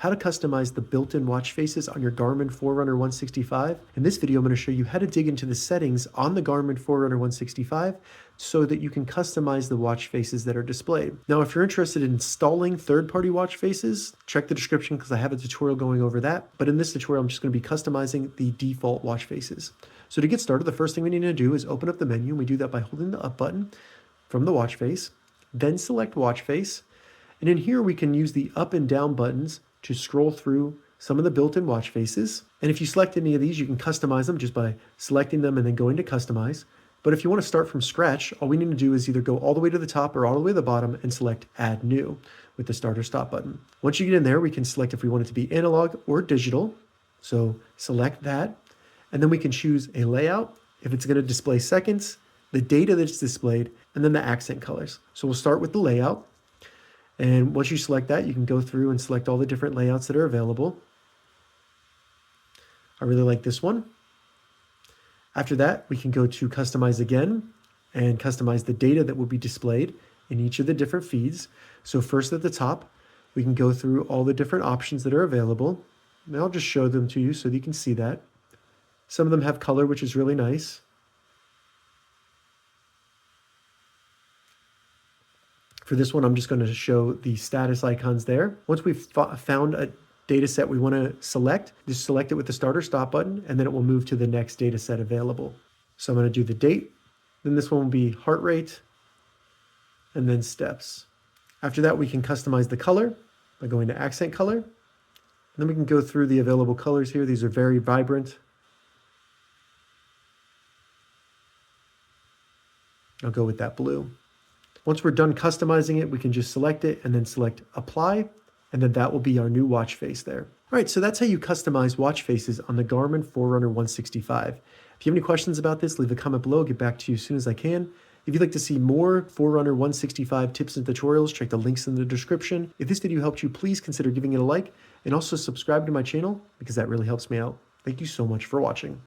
how to customize the built-in watch faces on your Garmin Forerunner 165. In this video, I'm going to show you how to dig into the settings on the Garmin Forerunner 165 so that you can customize the watch faces that are displayed. Now, if you're interested in installing third-party watch faces, check the description because I have a tutorial going over that. But in this tutorial, I'm just going to be customizing the default watch faces. So to get started, the first thing we need to do is open up the menu. We do that by holding the up button from the watch face, then select watch face. And in here, we can use the up and down buttons to scroll through some of the built-in watch faces. And if you select any of these, you can customize them just by selecting them and then going to customize. But if you want to start from scratch, all we need to do is either go all the way to the top or all the way to the bottom and select add new with the start or stop button. Once you get in there, we can select if we want it to be analog or digital. So select that. And then we can choose a layout, if it's going to display seconds, the data that's displayed, and then the accent colors. So we'll start with the layout. And once you select that, you can go through and select all the different layouts that are available. I really like this one. After that, we can go to customize again and customize the data that will be displayed in each of the different feeds. So first at the top, we can go through all the different options that are available. And I'll just show them to you so that you can see that. Some of them have color, which is really nice. For this one, I'm just going to show the status icons there. Once we've found a data set we want to select, just select it with the start or stop button, and then it will move to the next data set available. So I'm going to do the date. Then this one will be heart rate, and then steps. After that, we can customize the color by going to accent color. And then we can go through the available colors here. These are very vibrant. I'll go with that blue. Once we're done customizing it, we can just select it and then select apply, and then that will be our new watch face there. All right, so that's how you customize watch faces on the Garmin Forerunner 165. If you have any questions about this, leave a comment below. I'll get back to you as soon as I can. If you'd like to see more Forerunner 165 tips and tutorials, check the links in the description. If this video helped you, please consider giving it a like and also subscribe to my channel because that really helps me out. Thank you so much for watching.